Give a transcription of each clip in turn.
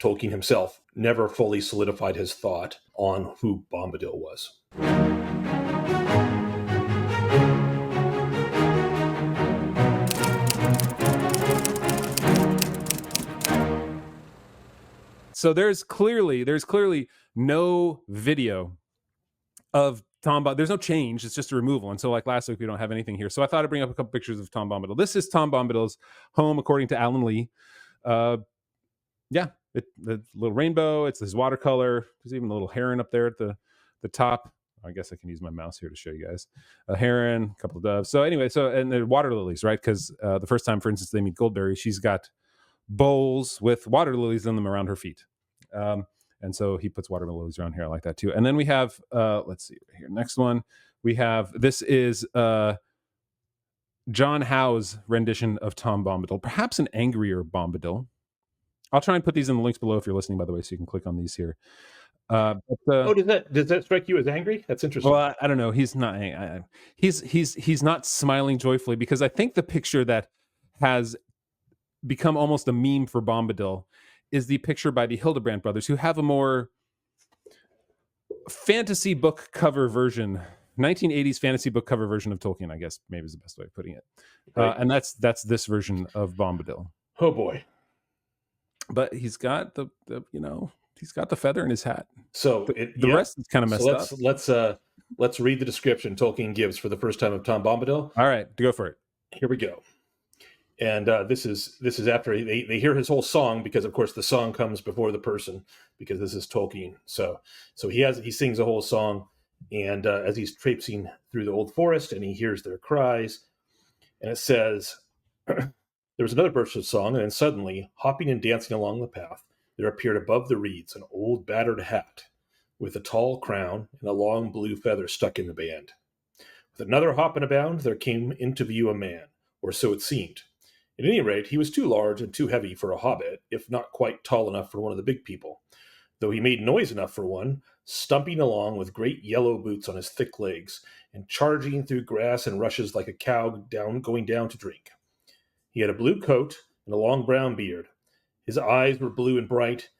Tolkien himself never fully solidified his thought on who Bombadil was. So there's clearly no video of Tom Bombadil. There's no change. It's just a removal. And so like last week, we don't have anything here. So I thought I'd bring up a couple pictures of Tom Bombadil. This is Tom Bombadil's home, according to Alan Lee. The little rainbow. It's his watercolor. There's even a little heron up there at the top. I guess I can use my mouse here to show you guys. A heron, a couple of doves. So anyway, and the water lilies, right? Because the first time, for instance, they meet Goldberry, she's got bowls with water lilies in them around her feet. And so he puts water lilies around here. I like that too. And then we have, let's see here. Next one, we have, this is John Howe's rendition of Tom Bombadil, perhaps an angrier Bombadil. I'll try and put these in the links below if you're listening, by the way, so you can click on these here. Does that strike you as angry? That's interesting. Well, I don't know. He's not. He's not smiling joyfully, because I think the picture that has become almost a meme for Bombadil is the picture by the Hildebrandt brothers, who have a more fantasy book cover version, 1980s fantasy book cover version of Tolkien, I guess maybe is the best way of putting it. Right. And that's this version of Bombadil. Oh boy. But he's got he's got the feather in his hat. So the rest is kind of messed up. Let's read the description Tolkien gives for the first time of Tom Bombadil. All right, go for it. Here we go. And this is after they hear his whole song, because of course the song comes before the person, because this is Tolkien. So he sings a whole song, and as he's traipsing through the old forest, and he hears their cries, and it says, there was another burst of song, and then suddenly, hopping and dancing along the path, there appeared above the reeds an old battered hat with a tall crown and a long blue feather stuck in the band. With another hop and a bound, there came into view a man, or so it seemed. At any rate, he was too large and too heavy for a hobbit, if not quite tall enough for one of the big people, though he made noise enough for one, stumping along with great yellow boots on his thick legs, and charging through grass and rushes like a cow going down to drink. He had a blue coat and a long brown beard. His eyes were blue and bright.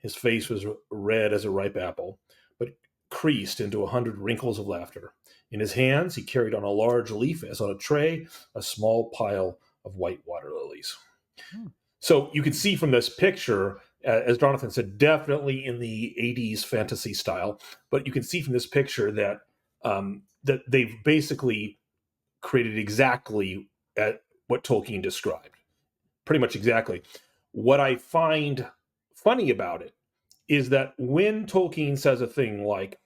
His face was red as a ripe apple, but creased into 100 wrinkles of laughter. In his hands, he carried on a large leaf, as on a tray, a small pile of white water lilies. So you can see from this picture, as Jonathan said, definitely in the 80s fantasy style, but you can see from this picture that that they've basically created exactly what Tolkien described. Pretty much exactly. What I find funny about it is that when Tolkien says a thing like,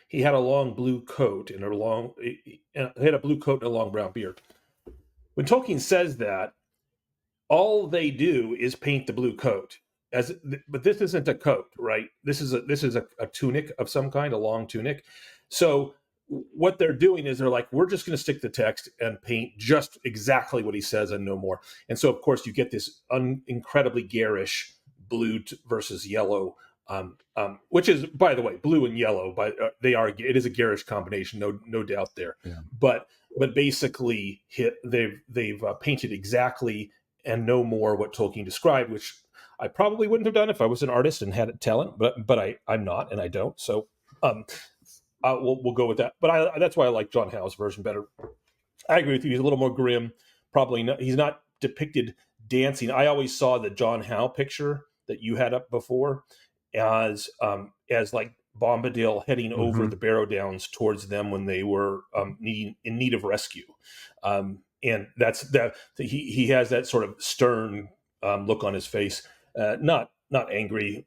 he had a long blue coat and he had a blue coat and a long brown beard. When Tolkien says that, all they do is paint the blue coat. But this isn't a coat, right? This is a tunic of some kind, a long tunic. So what they're doing is they're like, we're just going to stick the text and paint just exactly what he says and no more. And so, of course, you get this incredibly garish blue versus yellow, which is, by the way, blue and yellow. But it is a garish combination, no doubt there. Yeah. But basically, they've painted exactly and no more what Tolkien described, which I probably wouldn't have done if I was an artist and had talent, but I'm not, and I don't. So we'll go with that. But that's why I like John Howe's version better. I agree with you. He's a little more grim. Probably not. He's not depicted dancing. I always saw the John Howe picture that you had up before as like Bombadil heading over the Barrow Downs towards them when they were in need of rescue. And that's that. He has that sort of stern look on his face. Not angry.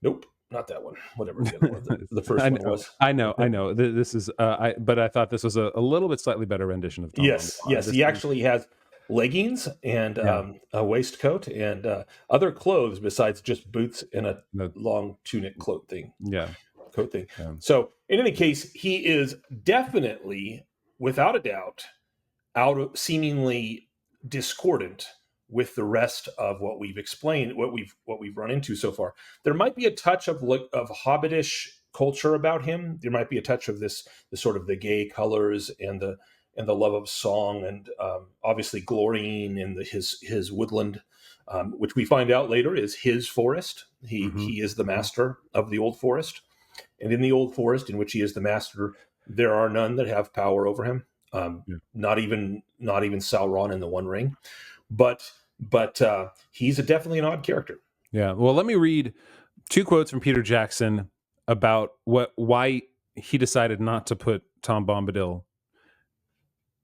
Nope, not that one. Whatever the other one, the first one was. I know. This is. But I thought this was a little bit slightly better rendition of Tom. Yes. He actually has leggings and a waistcoat and other clothes besides just boots and a long tunic coat thing. Yeah. So in any case, he is definitely, without a doubt, seemingly discordant with the rest of what we've explained, what we've run into so far. There might be a touch of hobbitish culture about him. There might be a touch of this sort of the gay colors and the the love of song, and obviously glorying in his woodland, which we find out later is his forest. He is the master of the old forest, and in the old forest in which he is the master, there are none that have power over him. Not even Sauron in the One Ring, but he's definitely an odd character. Yeah. Well, let me read 2 quotes from Peter Jackson about why he decided not to put Tom Bombadil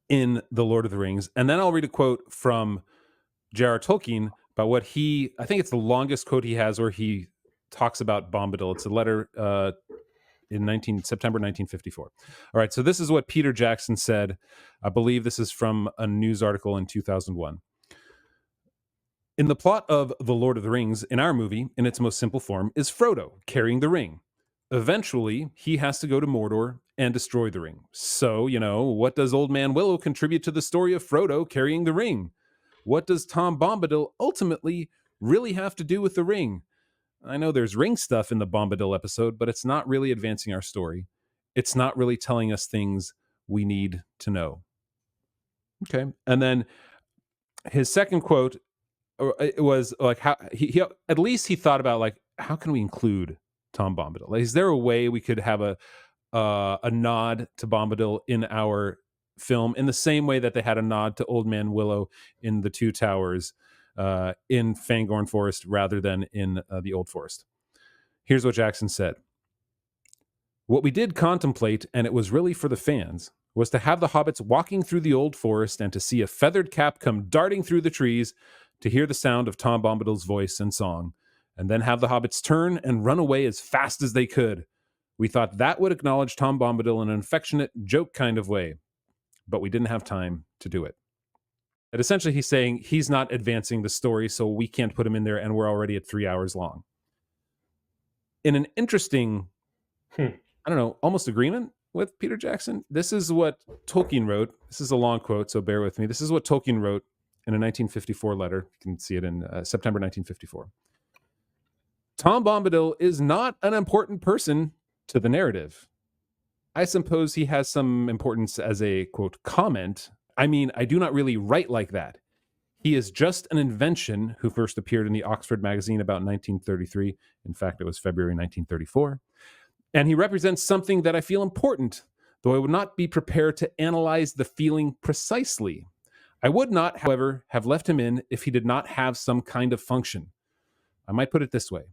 in The Lord of the Rings, and then I'll read a quote from J.R.R. Tolkien about what I think it's the longest quote he has, where he talks about Bombadil. It's a letter in September 1954. All right, so this is what Peter Jackson said. I believe this is from a news article in 2001. In the plot of The Lord of the Rings, in our movie, in its most simple form, is Frodo carrying the ring. Eventually, he has to go to Mordor and destroy the ring. So, what does Old Man Willow contribute to the story of Frodo carrying the ring? What does Tom Bombadil ultimately really have to do with the ring? I know there's ring stuff in the Bombadil episode, but it's not really advancing our story. It's not really telling us things we need to know. Okay. And then his second quote, it was like, how he at least he thought about, like, how can we include Tom Bombadil? Like, is there a way we could have a nod to Bombadil in our film in the same way that they had a nod to Old Man Willow in The Two Towers, in Fangorn Forest, rather than in the Old Forest? Here's what Jackson said. What we did contemplate, and it was really for the fans, was to have the hobbits walking through the Old Forest and to see a feathered cap come darting through the trees, to hear the sound of Tom Bombadil's voice and song, and then have the hobbits turn and run away as fast as they could. We thought that would acknowledge Tom Bombadil in an affectionate, joke kind of way, but we didn't have time to do it. And essentially, he's saying he's not advancing the story, so we can't put him in there, and we're already at 3 hours long. In an interesting, almost agreement with Peter Jackson, this is what Tolkien wrote. This is a long quote, so bear with me. This is what Tolkien wrote in a 1954 letter. You can see it in September 1954. Tom Bombadil is not an important person to the narrative. I suppose he has some importance as a, quote, comment. I mean, I do not really write like that. He is just an invention who first appeared in the Oxford magazine about 1933. In fact, it was February 1934. And he represents something that I feel important, though I would not be prepared to analyze the feeling precisely. I would not, however, have left him in if he did not have some kind of function. I might put it this way.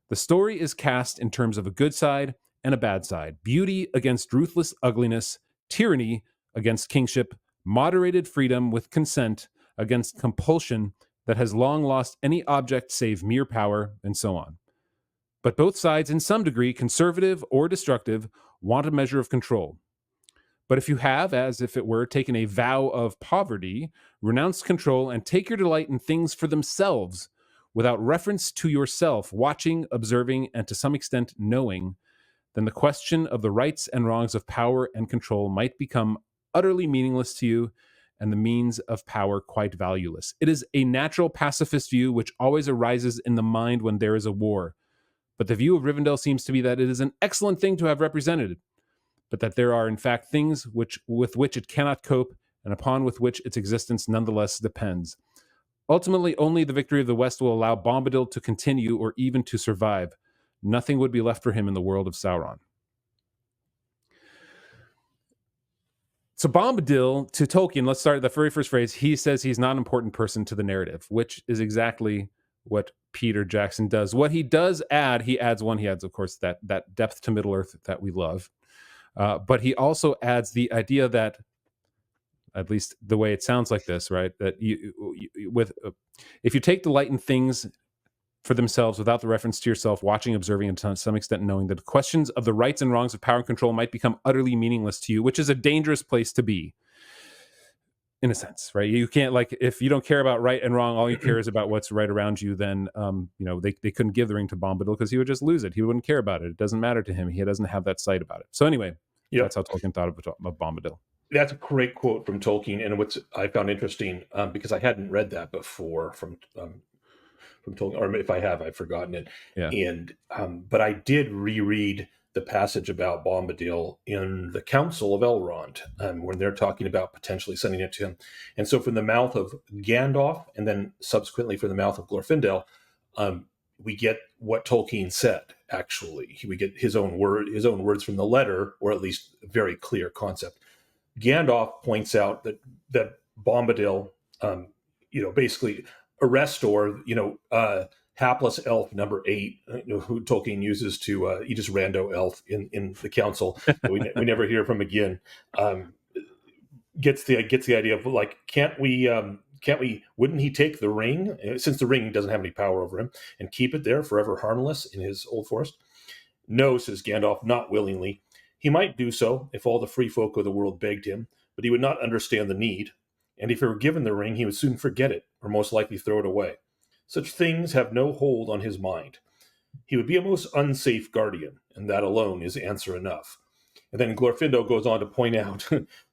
The story is cast in terms of a good side and a bad side, beauty against ruthless ugliness, tyranny against kingship, moderated freedom with consent against compulsion that has long lost any object save mere power, and so on. But both sides, in some degree, conservative or destructive, want a measure of control. But if you have, as if it were, taken a vow of poverty, renounced control, and take your delight in things for themselves, without reference to yourself, watching, observing, and to some extent knowing, then the question of the rights and wrongs of power and control might become utterly meaningless to you, and the means of power quite valueless. It is a natural pacifist view which always arises in the mind when there is a war. But the view of Rivendell seems to be that it is an excellent thing to have represented, but that there are in fact things with which it cannot cope, and upon which its existence nonetheless depends. Ultimately, only the victory of the West will allow Bombadil to continue or even to survive. Nothing would be left for him in the world of Sauron. So Bombadil, to Tolkien, let's start at the very first phrase. He says he's not an important person to the narrative, which is exactly what Peter Jackson does. What he does add, he adds, of course, that depth to Middle-earth that we love. But he also adds the idea that, at least the way it sounds like this, right? That if you take delight in things for themselves without the reference to yourself, watching, observing, and to some extent knowing, that the questions of the rights and wrongs of power and control might become utterly meaningless to you, which is a dangerous place to be, in a sense, right? You can't, like, if you don't care about right and wrong, all you care is about what's right around you, then, they couldn't give the ring to Bombadil because he would just lose it. He wouldn't care about it. It doesn't matter to him. He doesn't have that sight about it. So anyway, That's how Tolkien thought of Bombadil. That's a great quote from Tolkien, and what I found interesting, because I hadn't read that before from Tolkien, or if I have, I've forgotten it. Yeah. And but I did reread the passage about Bombadil in the Council of Elrond, when they're talking about potentially sending it to him. And so from the mouth of Gandalf, and then subsequently from the mouth of Glorfindel, we get what Tolkien said. Actually, we get his own words from the letter, or at least a very clear concept. Gandalf points out that Bombadil, basically Arrestor, hapless elf number 8, who Tolkien uses to he just rando elf in the council that we never hear from again. Gets the idea of like, can't we? Wouldn't he take the ring, since the ring doesn't have any power over him, and keep it there forever harmless in his old forest? No, says Gandalf, not willingly. He might do so if all the free folk of the world begged him, but he would not understand the need. And if he were given the ring, he would soon forget it, or most likely throw it away. Such things have no hold on his mind. He would be a most unsafe guardian, and that alone is answer enough. And then Glorfindel goes on to point out,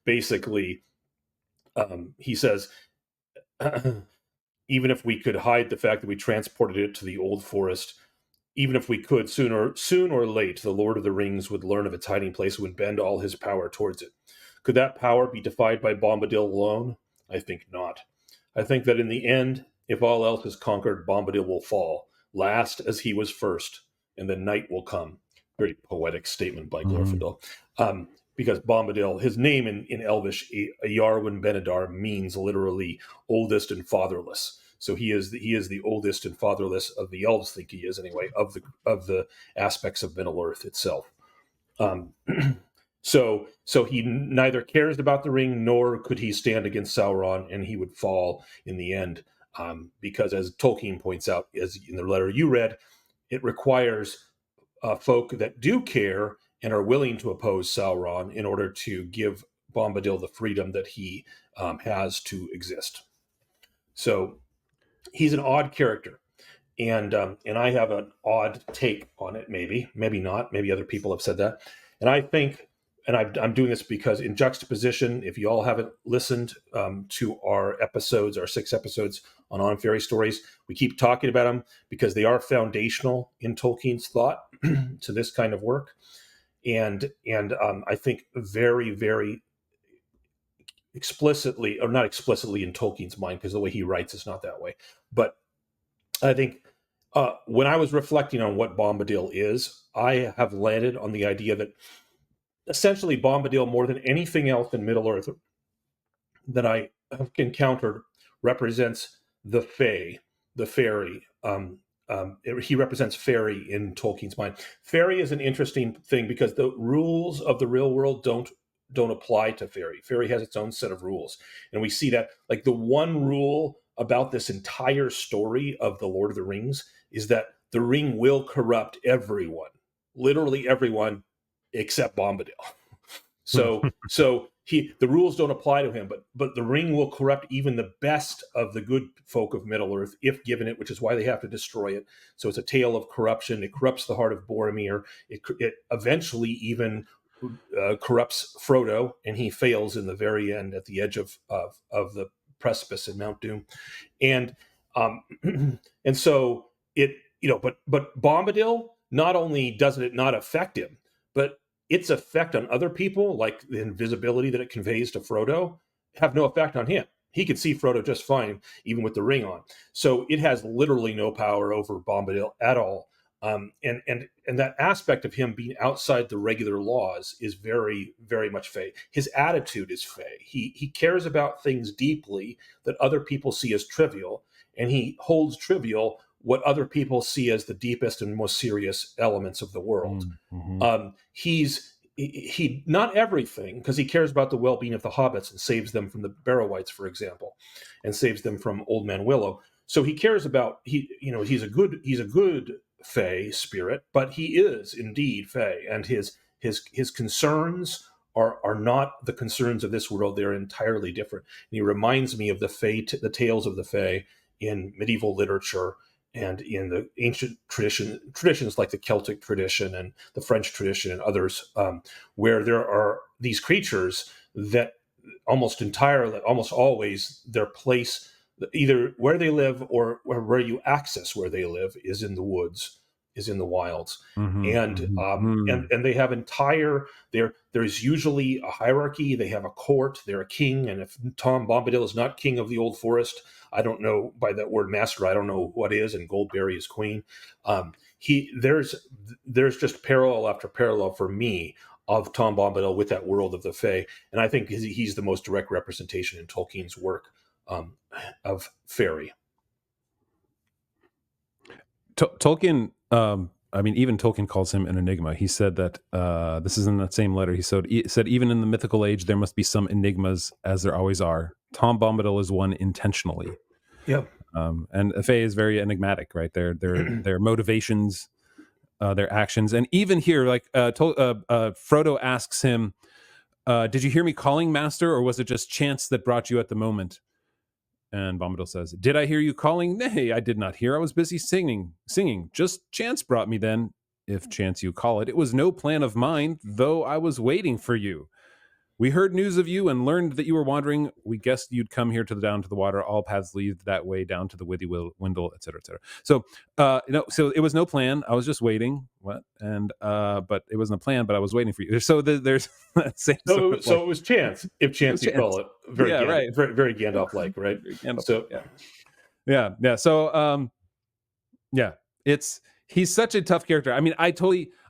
basically, he says, even if we could hide the fact that we transported it to the old forest, even if we could, soon or late, the Lord of the Rings would learn of its hiding place and would bend all his power towards it. Could that power be defied by Bombadil alone? I think not. I think that in the end, if all else is conquered, Bombadil will fall, last as he was first, and then night will come. Very poetic statement by Glorfindel. Because Bombadil, his name in Elvish, Iarwen Benedar, means literally oldest and fatherless. So he is the oldest and fatherless of the elves, think he is anyway, of the aspects of Middle-earth itself. So he neither cares about the ring, nor could he stand against Sauron, and he would fall in the end. Because as Tolkien points out, as in the letter you read, it requires folk that do care and are willing to oppose Sauron in order to give Bombadil the freedom that he has to exist. So he's an odd character, and I have an odd take on it. Maybe not. Maybe other people have said that, and I think, and I'm doing this because in juxtaposition, if you all haven't listened to our 6 episodes on fairy stories, we keep talking about them because they are foundational in Tolkien's thought to this kind of work. And I think very, very explicitly, or not explicitly in Tolkien's mind, because the way he writes is not that way. But I think when I was reflecting on what Bombadil is, I have landed on the idea that essentially Bombadil, more than anything else in Middle-earth that I have encountered, represents the Fae, the fairy. He represents fairy in Tolkien's mind. Fairy is an interesting thing because the rules of the real world don't apply to fairy. Fairy has its own set of rules, and we see that like the one rule about this entire story of the Lord of the Rings is that the ring will corrupt everyone, literally everyone, except Bombadil. So the rules don't apply to him, but the ring will corrupt even the best of the good folk of Middle-earth if given it, which is why they have to destroy it. So it's a tale of corruption. It corrupts the heart of Boromir. It eventually even corrupts Frodo, and he fails in the very end at the edge of the precipice in Mount Doom, and so it but Bombadil, not only doesn't it not affect him, but its effect on other people, like the invisibility that it conveys to Frodo, have no effect on him. He could see Frodo just fine, even with the ring on. So it has literally no power over Bombadil at all. And that aspect of him being outside the regular laws is very, very much Fae. His attitude is Fae. He cares about things deeply that other people see as trivial, and he holds trivial what other people see as the deepest and most serious elements of the world. Mm-hmm. He not everything, because he cares about the well-being of the hobbits and saves them from the Barrow-wights, for example, and saves them from Old Man Willow. So he cares about he's a good Fae spirit, but he is indeed Fae, and his concerns are not the concerns of this world. They're entirely different. And he reminds me of the tales of the Fae in medieval literature and in the ancient traditions like the Celtic tradition and the French tradition and others, where there are these creatures that almost always their place, either where they live or where you access where they live, is in the woods. is in the wilds, Mm-hmm, and mm-hmm. and they have there's usually a hierarchy. They have a court, they're a king, and if Tom Bombadil is not king of the Old Forest, I don't know, by that word master, I don't know what is, and Goldberry is queen. He there's just parallel after parallel for me of Tom Bombadil with that world of the Fae, and I think he's the most direct representation in Tolkien's work of fairy. Tolkien, I mean, even Tolkien calls him an enigma. He said that this is in that same letter. He said, even in the mythical age, there must be some enigmas, as there always are. Tom Bombadil is one intentionally. Yep. And Faye is very enigmatic, right? Their motivations, their actions, and even here, like Frodo asks him, "Did you hear me calling, Master, or was it just chance that brought you at the moment?" And Bombadil says, "Did I hear you calling? Nay, I did not hear. I was busy singing. Just chance brought me then, if chance you call it. It was no plan of mine, though I was waiting for you. We heard news of you and learned that you were wandering. We guessed you'd come here down to the water. All paths lead that way down to the Withy Windle, etc., etc." So, so it was no plan. I was just waiting. What? And but it wasn't a plan. But I was waiting for you. So there's that same. So it was chance, if chance you chance. call it. Very Yeah, right. Very, very Gandalf-like, right? So yeah. So yeah, he's such a tough character. I mean,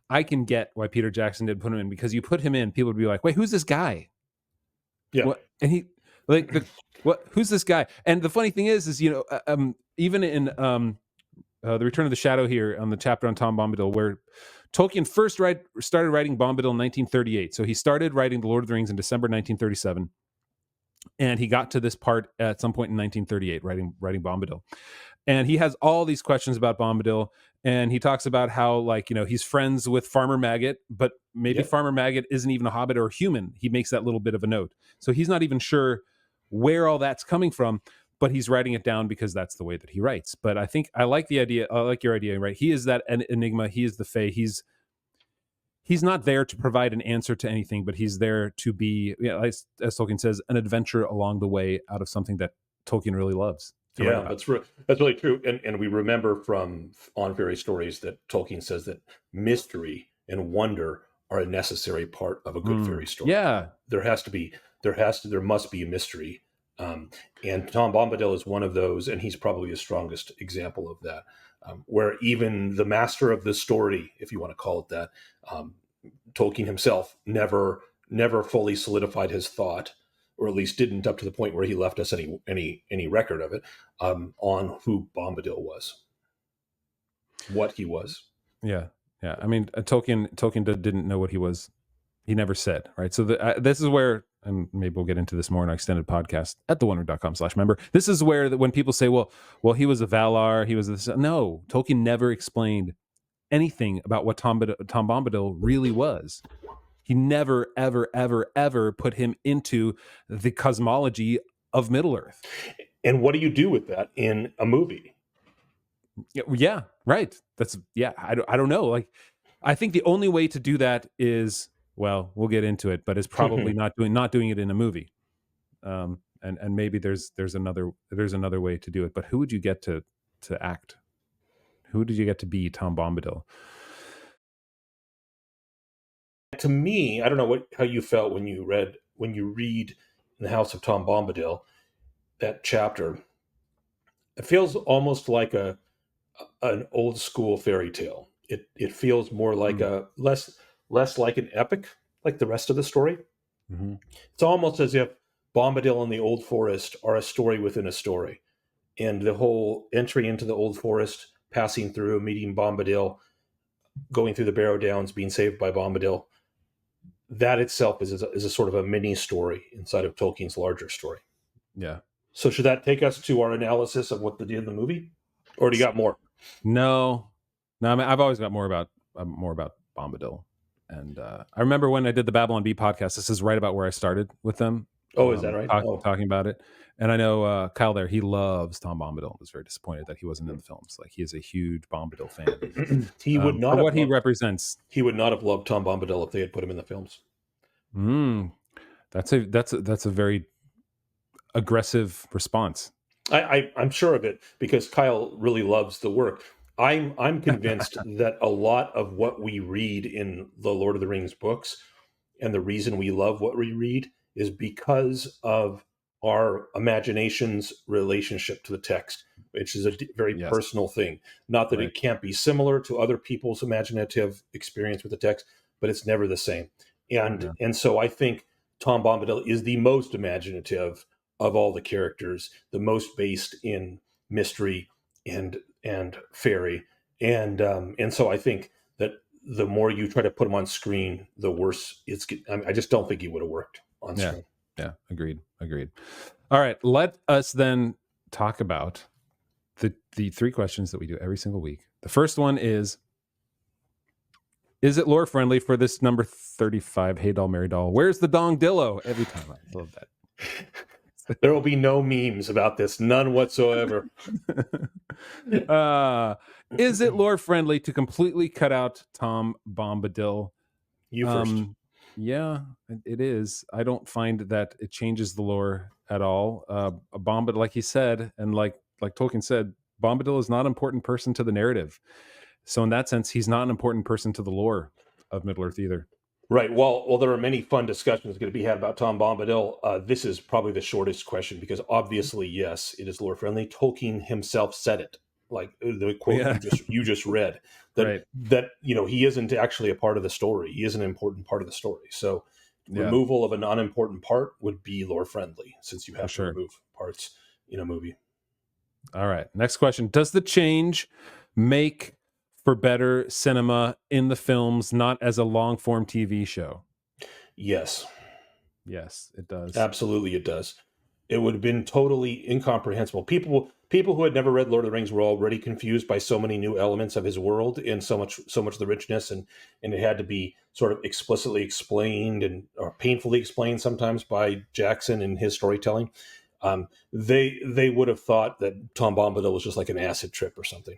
I can get why Peter Jackson did put him in, because you put him in, people would be like, "Wait, who's this guy?" Yeah. What? And he what? Who's this guy? And the funny thing is even in the Return of the Shadow here on the chapter on Tom Bombadil, where Tolkien first started writing Bombadil in 1938. So he started writing The Lord of the Rings in December 1937. And he got to this part at some point in 1938, writing Bombadil. And he has all these questions about Bombadil. And he talks about how, like, he's friends with Farmer Maggot, but maybe Farmer Maggot isn't even a hobbit or a human. He makes that little bit of a note. So he's not even sure where all that's coming from, but he's writing it down because that's the way that he writes. But I think I like the idea. I like your idea, right? He is that enigma. He is the Fae. He's not there to provide an answer to anything, but he's there to be, as Tolkien says, an adventure along the way out of something that Tolkien really loves. Yeah, that's really true. And we remember from On Fairy Stories that Tolkien says that mystery and wonder are a necessary part of a good fairy story. Yeah, there must be a mystery. And Tom Bombadil is one of those, and he's probably the strongest example of that. Where even the master of the story, if you want to call it that, Tolkien himself never fully solidified his thought, or at least didn't up to the point where he left us any record of it, on who Bombadil was, what he was. Yeah. I mean, Tolkien didn't know what he was. He never said, right? So this is where, and maybe we'll get into this more in our extended podcast at theoneward.com/member. This is where when people say, well, he was a Valar, he was this. No, Tolkien never explained anything about what Tom Bombadil really was. He never, ever, ever, ever put him into the cosmology of Middle-earth. And what do you do with that in a movie? Yeah, right. I don't know. Like, I think the only way to do that is, well, we'll get into it, but it's probably not doing it in a movie. And maybe there's another way to do it. But who would you get to act? Who did you get to be Tom Bombadil? To me, I don't know how you felt when you read In the House of Tom Bombadil, that chapter. It feels almost like an old school fairy tale. It feels more like a less like an epic, like the rest of the story. Mm-hmm. It's almost as if Bombadil and the Old Forest are a story within a story, and the whole entry into the Old Forest, passing through, meeting Bombadil, going through the Barrow Downs, being saved by Bombadil, that itself is a sort of a mini story inside of Tolkien's larger story. Yeah. So should that take us to our analysis of what they did in the movie, or do you got more? No. I mean, I've always got more about Bombadil, and I remember when I did the Babylon Bee podcast. This is right about where I started with them. Oh, is that right? Talking about it, and I know Kyle there. He loves Tom Bombadil. Was very disappointed that he wasn't in the films. Like, he is a huge Bombadil fan. He would not for what he represents. He would not have loved Tom Bombadil if they had put him in the films. That's a very aggressive response. I'm sure of it, because Kyle really loves the work. I'm convinced that a lot of what we read in the Lord of the Rings books, and the reason we love what we read, is because of our imagination's relationship to the text, which is a very Yes. personal thing. Not that Right. it can't be similar to other people's imaginative experience with the text, but it's never the same. And Yeah. and so I think Tom Bombadil is the most imaginative of all the characters, the most based in mystery and fairy, and so I think that the more you try to put him on screen, the worse it's. I mean, I just don't think he would have worked on Yeah. screen. Yeah. Agreed. All right. Let us then talk about the three questions that we do every single week. The first one is it lore friendly for this number 35? Hey doll, Mary doll. Where's the dong dillo? Every time. I love that. There will be no memes about this, none whatsoever. Is it lore friendly to completely cut out Tom Bombadil? You first. Yeah, it is. I don't find that it changes the lore at all. Bombadil, like he said, and like Tolkien said, Bombadil is not an important person to the narrative. So in that sense, he's not an important person to the lore of Middle Earth either. Right. Well, there are many fun discussions going to be had about Tom Bombadil. This is probably the shortest question because obviously, yes, it is lore friendly. Tolkien himself said it, like the quote Yeah. you just read, that Right. that he isn't actually a part of the story. He is an important part of the story. So Yeah, removal of an unimportant part would be lore friendly, since you have to sure. remove parts in a movie. All right. Next question. Does the change make for better cinema in the films, not as a long form TV show? Yes, Yes, it does. absolutely, it does. It would have been totally incomprehensible. People who had never read Lord of the Rings were already confused by so many new elements of his world and so much of the richness, and it had to be sort of explicitly explained and or painfully explained sometimes by Jackson in his storytelling. They would have thought that Tom Bombadil was just like an acid trip or something.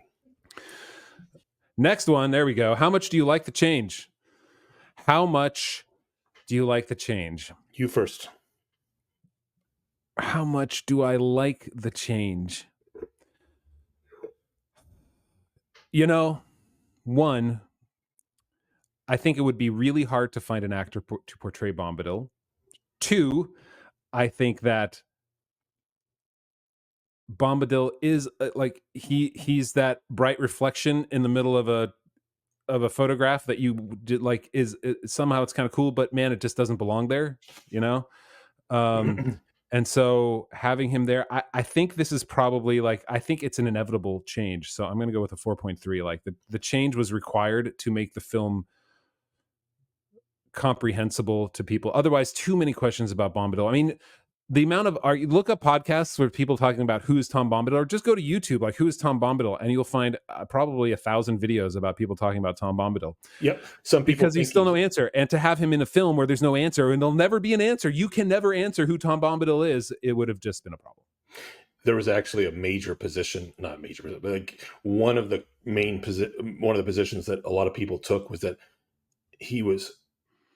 Next one. There we go. How much do you like the change? How much do you like the change? You first. How much do I like the change? You know, one, I think it would be really hard to find an actor to portray Bombadil. Two, I think that Bombadil is like he's that bright reflection in the middle of a photograph that you did like somehow it's kind of cool, but man, it just doesn't belong there, you know? And so having him there, I think this is probably like, I think it's an inevitable change. So I'm going to go with a 4.3. Like the change was required to make the film comprehensible to people. Otherwise, too many questions about Bombadil. I mean, the amount of look up podcasts where people talking about who is Tom Bombadil, or just go to YouTube, like who is Tom Bombadil, and you'll find probably 1,000 videos about people talking about Tom Bombadil. Yep. Some people because he's still no answer, and to have him in a film where there's no answer and there'll never be an answer, you can never answer who Tom Bombadil is. It would have just been a problem. There was actually a major position, not major, but like one of the positions that a lot of people took was that he was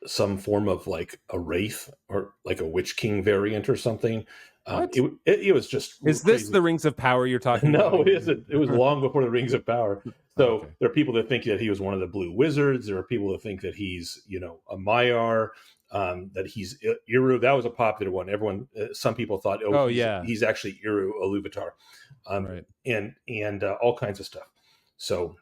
some form of like a wraith or like a witch king variant or something. What It was just is crazy. this? The Rings of Power you're talking No, about? it isn't. It was long before the Rings of Power. So Okay. there are people that think that he was one of the Blue Wizards. There are people that think that he's, a Maiar, that he's Iru. That was a popular one. Everyone, some people thought, he's actually Iru Iluvatar, Right. and all kinds of stuff. So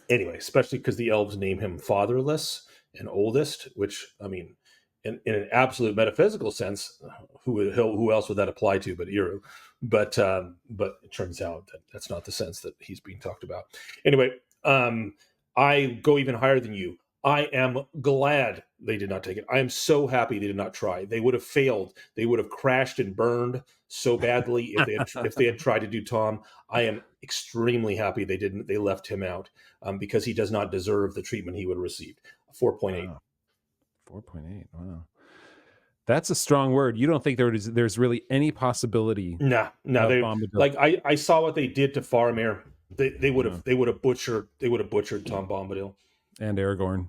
anyway, especially because the elves name him fatherless and oldest, which I mean, in an absolute metaphysical sense, who else would that apply to but Iru? But it turns out that that's not the sense that he's being talked about. Anyway, I go even higher than you. I am glad they did not take it. I am so happy they did not try. They would have failed. They would have crashed and burned so badly if they had tried to do Tom. I am extremely happy they didn't. They left him out because he does not deserve the treatment he would have received. 4.8. Wow. 4.8. Wow. That's a strong word. You don't think there's really any possibility? No. They like I saw what they did to Faramir. They would have butchered Tom Bombadil and Aragorn.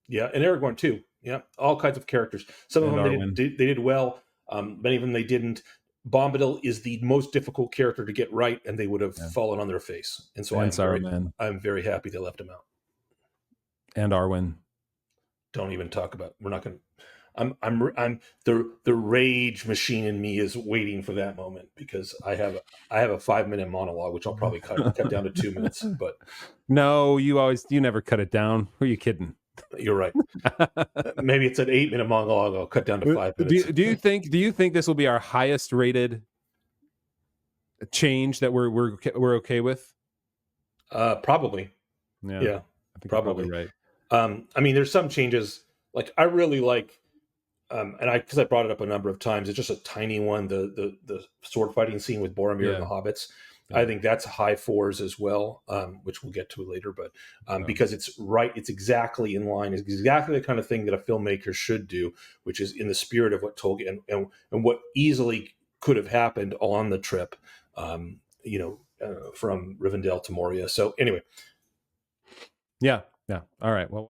Yeah, and Aragorn too. Yeah, all kinds of characters. Some of them they did well. Many of them they didn't. Bombadil is the most difficult character to get right, and they would have fallen on their face. And so And Saruman. I'm very happy they left him out. And Arwen. Don't even talk about. We're not going to. I'm the rage machine in me is waiting for that moment, because I have a 5-minute monologue, which I'll probably cut down to 2 minutes. But no, you never cut it down. Who are you kidding? You're right. Maybe it's an 8-minute monologue. I'll cut down to 5 minutes. Do you think this will be our highest rated change that we're okay with? Probably. Yeah, I think probably right. I mean, there's some changes. Like, I really like, and because I brought it up a number of times, it's just a tiny one. The sword fighting scene with Boromir and the hobbits. Yeah. I think that's high 4s as well, which we'll get to later. But because it's right, it's exactly in line. It's exactly the kind of thing that a filmmaker should do, which is in the spirit of what Tolkien and what easily could have happened on the trip, from Rivendell to Moria. So anyway. Yeah. All right. Well.